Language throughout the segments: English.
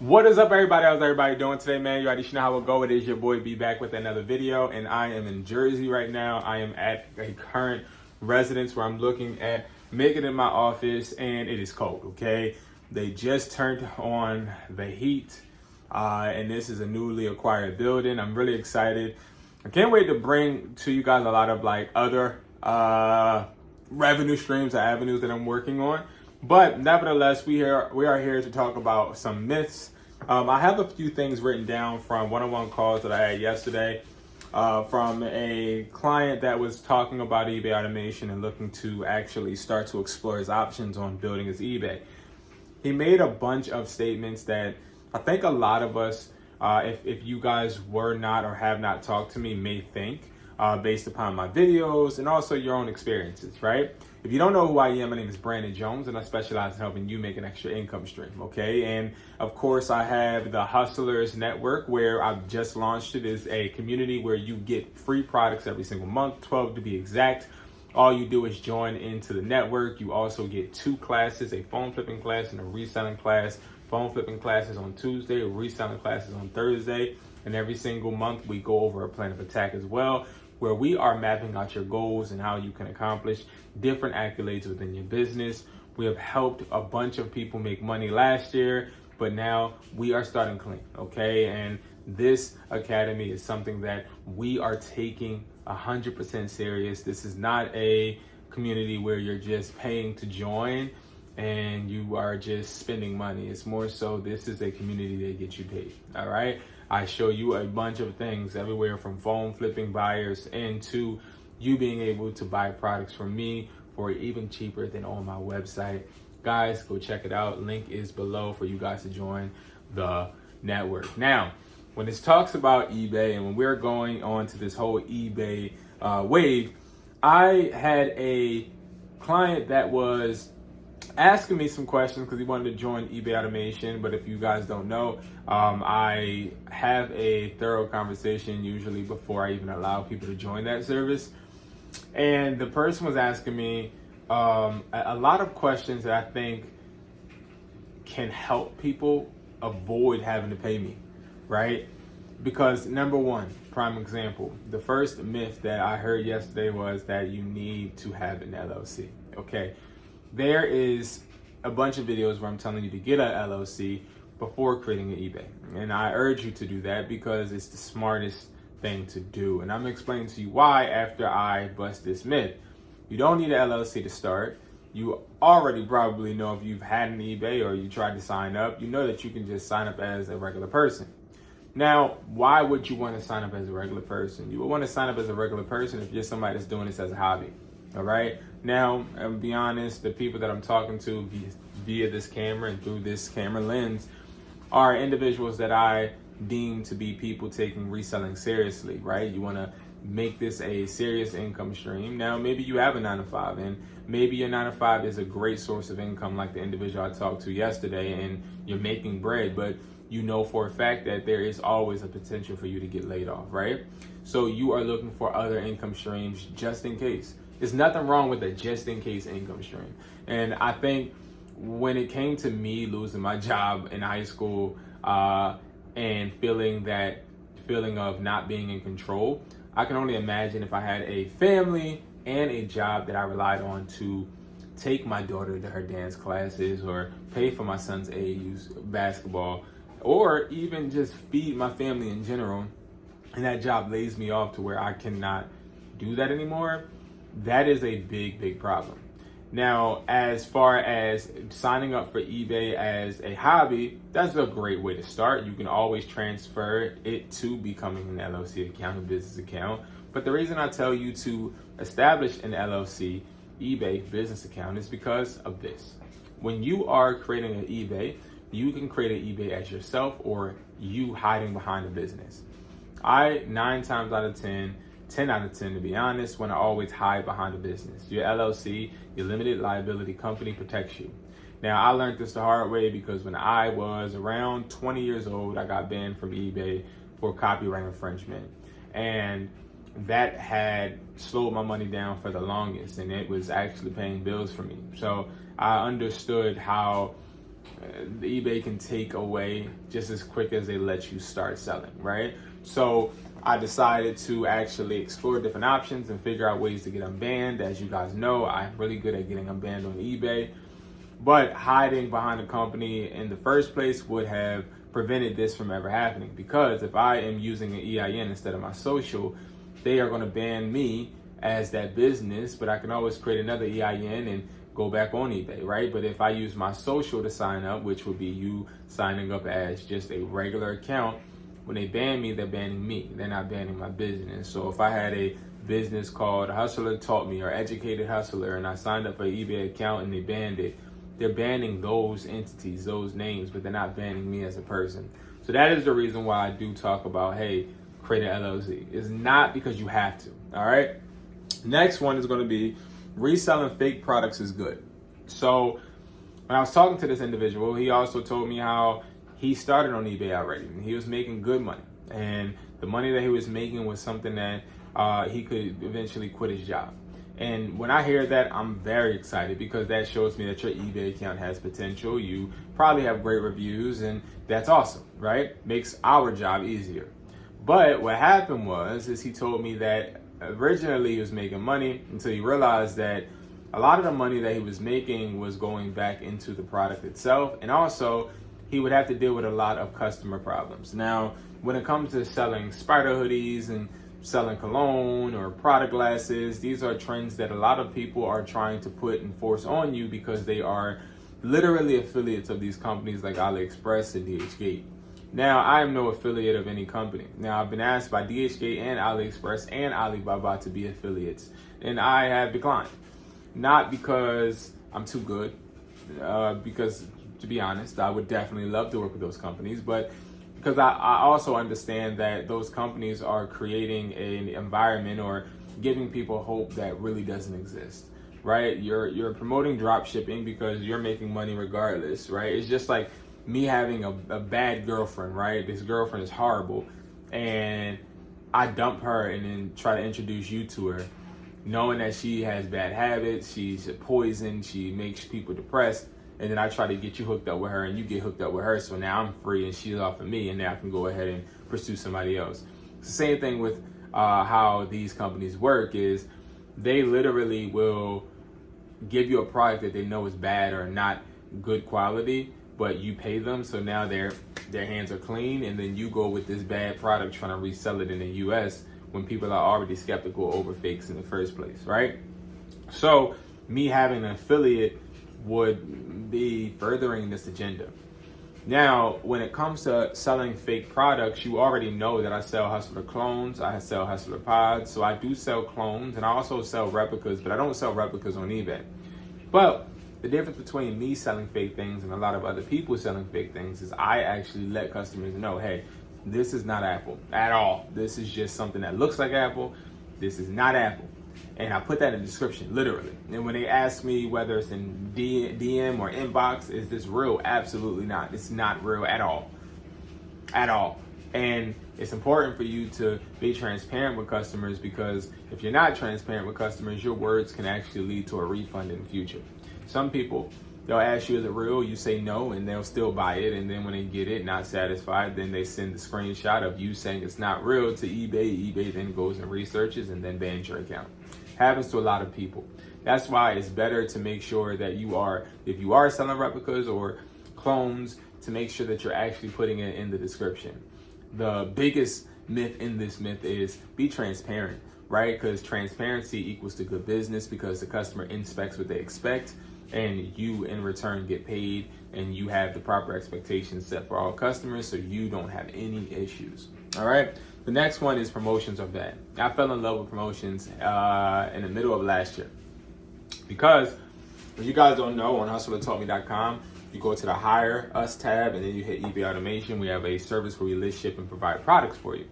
What is up, everybody? How's everybody doing today, man? You already know how it go. It is your boy B back with another video, and I am in Jersey right now. I am at a current residence where I'm looking at making it my office, and it is cold. Okay, they just turned on the heat, and this is a newly acquired building. I'm really excited. I can't wait to bring to you guys a lot of other revenue streams or avenues that I'm working on. But nevertheless, we are here to talk about some myths. I have a few things written down from one-on-one calls that I had yesterday from a client that was talking about eBay automation and looking to actually start to explore his options on building his eBay. He made a bunch of statements that I think a lot of us, if you guys were not or have not talked to me, may think based upon my videos and also your own experiences, right? If you don't know who I am, my name is Brandon Jones, and I specialize in helping you make an extra income stream, okay? And of course, I have the Hustlers Network, where I've just launched it. It's a community where you get free products every single month, 12 to be exact. All you do is join into the network. You also get 2 classes, a phone flipping class and a reselling class. Phone flipping classes on Tuesday, reselling classes on Thursday. And every single month, we go over a plan of attack as well, where we are mapping out your goals and how you can accomplish different accolades within your business. We have helped a bunch of people make money last year, but now we are starting clean, okay? And this academy is something that we are taking 100% serious. This is not a community where you're just paying to join and you are just spending money. It's more so this is a community that gets you paid, all right? I show you a bunch of things everywhere from phone flipping buyers and to you being able to buy products from me for even cheaper than on my website. Guys, go check it out. Link is below for you guys to join the network. Now, when it talks about eBay and when we're going on to this whole eBay wave, I had a client that was asking me some questions because he wanted to join eBay automation. But if you guys don't know, I have a thorough conversation usually before I even allow people to join that service. And the person was asking me a lot of questions that I think can help people avoid having to pay me, right? Because number one, prime example, the first myth that I heard yesterday was that you need to have an LLC, okay? There is a bunch of videos where I'm telling you to get an LLC before creating an eBay. And I urge you to do that because it's the smartest thing to do. And I'm explaining to you why after I bust this myth. You don't need an LLC to start. You already probably know if you've had an eBay or you tried to sign up, you know that you can just sign up as a regular person. Now, why would you want to sign up as a regular person? You would want to sign up as a regular person if you're somebody that's doing this as a hobby. All right. Now, I'll be honest, the people that I'm talking to via this camera and through this camera lens are individuals that I deem to be people taking reselling seriously, right? You want to make this a serious income stream. Now, maybe you have a 9-to-5 and maybe your 9-to-5 is a great source of income like the individual I talked to yesterday and you're making bread, but you know for a fact that there is always a potential for you to get laid off, right? So you are looking for other income streams just in case. There's nothing wrong with a just in case income stream. And I think when it came to me losing my job in high school and feeling of not being in control, I can only imagine if I had a family and a job that I relied on to take my daughter to her dance classes or pay for my son's AAU basketball or even just feed my family in general, and that job lays me off to where I cannot do that anymore. That is a big, big problem. Now, as far as signing up for eBay as a hobby, that's a great way to start. You can always transfer it to becoming an LLC account, a business account. But the reason I tell you to establish an LLC eBay business account is because of this. When you are creating an eBay, you can create an eBay as yourself or you hiding behind a business. 9 times out of 10 out of 10 to be honest, want to always hide behind a business. Your LLC, your limited liability company, protects you. Now, I learned this the hard way because when I was around 20 years old, I got banned from eBay for copyright infringement. And that had slowed my money down for the longest, and it was actually paying bills for me. So I understood how eBay can take away just as quick as they let you start selling, right? So I decided to actually explore different options and figure out ways to get unbanned. As you guys know, I'm really good at getting unbanned on eBay, but hiding behind a company in the first place would have prevented this from ever happening, because if I am using an EIN instead of my social, they are going to ban me as that business, but I can always create another EIN and go back on eBay, right? But if I use my social to sign up, which would be you signing up as just a regular account, when they ban me, they're banning me. They're not banning my business. So if I had a business called Hustler Taught Me or Educated Hustler, and I signed up for an eBay account and they banned it, they're banning those entities, those names, but they're not banning me as a person. So that is the reason why I do talk about, hey, create an LLC. It's not because you have to, all right? Next one is going to be reselling fake products is good. So when I was talking to this individual, he also told me how he started on eBay already. He was making good money, and the money that he was making was something that he could eventually quit his job. And when I hear that, I'm very excited, because that shows me that your eBay account has potential. You probably have great reviews, and that's awesome, right? Makes our job easier. But what happened is he told me that originally he was making money until he realized that a lot of the money that he was making was going back into the product itself, and also he would have to deal with a lot of customer problems. Now, when it comes to selling spider hoodies and selling cologne or product glasses, these are trends that a lot of people are trying to put and force on you, because they are literally affiliates of these companies like AliExpress and DHgate. Now, I am no affiliate of any company. Now, I've been asked by DHgate and AliExpress and Alibaba to be affiliates, and I have declined. Not because I'm too good, because to be honest, I would definitely love to work with those companies, but because I also understand that those companies are creating an environment or giving people hope that really doesn't exist, right? You're promoting drop shipping because you're making money regardless, right? It's just like me having a bad girlfriend, right? This girlfriend is horrible, and I dump her and then try to introduce you to her, knowing that she has bad habits, she's a poison, she makes people depressed. And then I try to get you hooked up with her, and you get hooked up with her. So now I'm free and she's off of me, and now I can go ahead and pursue somebody else. It's the same thing with how these companies work. Is they literally will give you a product that they know is bad or not good quality, but you pay them. So now their hands are clean, and then you go with this bad product trying to resell it in the US when people are already skeptical over fakes in the first place, right? So me having an affiliate would be furthering this agenda. Now, when it comes to selling fake products, you already know that I sell Hustler clones, I sell Hustler pods, so I do sell clones, and I also sell replicas, but I don't sell replicas on eBay. But the difference between me selling fake things and a lot of other people selling fake things is I actually let customers know, hey, this is not Apple at all. This is just something that looks like Apple. This is not Apple. And I put that in the description, literally. And when they ask me whether it's in DM or inbox, is this real? Absolutely not. It's not real at all. At all. And it's important for you to be transparent with customers, because if you're not transparent with customers, your words can actually lead to a refund in the future. Some people, they'll ask you, is it real? You say no, and they'll still buy it. And then when they get it, not satisfied, then they send a screenshot of you saying it's not real to eBay. eBay then goes and researches and then bans your account. Happens to a lot of people. That's why it's better to make sure that you are, if you are selling replicas or clones, to make sure that you're actually putting it in the description. The biggest myth in this myth is be transparent, right? Because transparency equals to good business, because the customer inspects what they expect, and you in return get paid, and you have the proper expectations set for all customers, so you don't have any issues. All right. The next one is promotions are bad. I fell in love with promotions in the middle of last year, because if you guys don't know, on hustlertaughtme.com, you go to the Hire Us tab, and then you hit eBay Automation. We have a service where we list, ship, and provide products for you.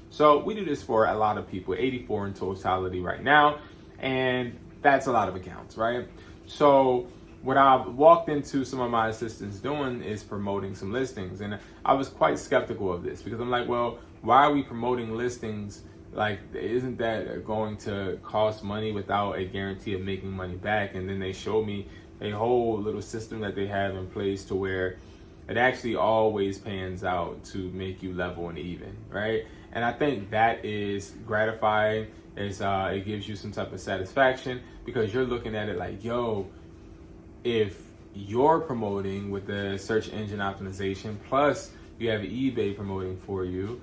So we do this for a lot of people, 84 in totality right now, and that's a lot of accounts, right? So what I walked into some of my assistants doing is promoting some listings, and I was quite skeptical of this, because I'm like, well, why are we promoting listings? Like, isn't that going to cost money without a guarantee of making money back? And then they showed me a whole little system that they have in place to where it actually always pans out to make you level and even, right? And I think that is gratifying. It gives you some type of satisfaction because you're looking at it like, yo, if you're promoting with the search engine optimization, plus you have eBay promoting for you,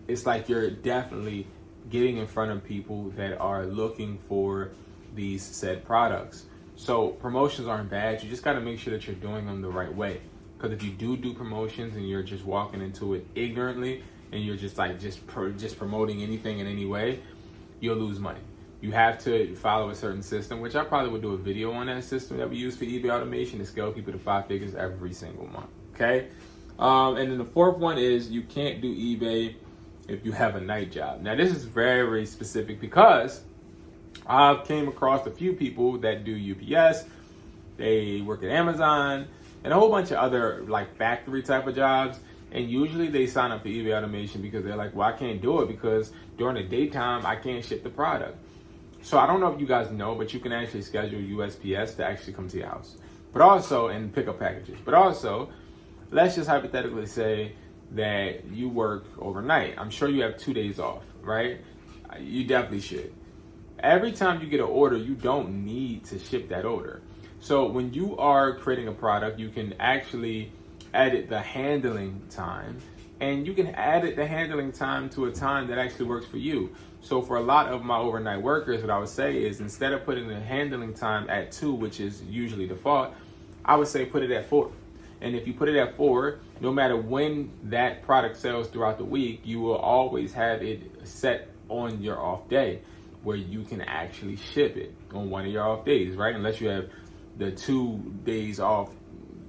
it's like you're definitely getting in front of people that are looking for these said products. So promotions aren't bad. You just got to make sure that you're doing them the right way. Because if you do promotions and you're just walking into it ignorantly and you're just like just promoting anything in any way, you'll lose money. You have to follow a certain system, which I probably would do a video on that system that we use for eBay automation to scale people to 5 figures every single month. Okay. And then the fourth one is you can't do eBay if you have a night job. Now this is very, very specific because I've came across a few people that do UPS, they work at Amazon, and a whole bunch of other like factory type of jobs. And usually they sign up for eBay automation because they're like, well, I can't do it because during the daytime, I can't ship the product. So I don't know if you guys know, but you can actually schedule USPS to actually come to your house, but also, and pick up packages. But also, let's just hypothetically say that you work overnight. I'm sure you have 2 days off, right? You definitely should. Every time you get an order, you don't need to ship that order. So when you are creating a product, you can actually edit the handling time, and you can edit the handling time to a time that actually works for you. So for a lot of my overnight workers, what I would say is instead of putting the handling time at 2, which is usually default, I would say put it at 4. And if you put it at 4, no matter when that product sells throughout the week, you will always have it set on your off day where you can actually ship it on one of your off days, right? Unless you have the 2 days off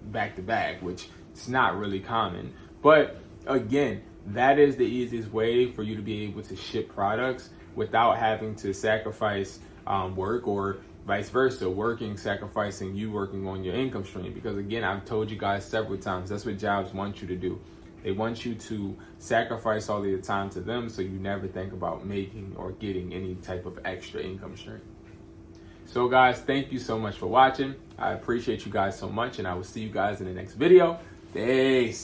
back to back, which is not really common. But again, that is the easiest way for you to be able to ship products without having to sacrifice work, or vice versa, sacrificing you working on your income stream. Because again, I've told you guys several times, that's what jobs want you to do. They want you to sacrifice all of your time to them so you never think about making or getting any type of extra income stream. So guys, thank you so much for watching. I appreciate you guys so much, and I will see you guys in the next video. Peace.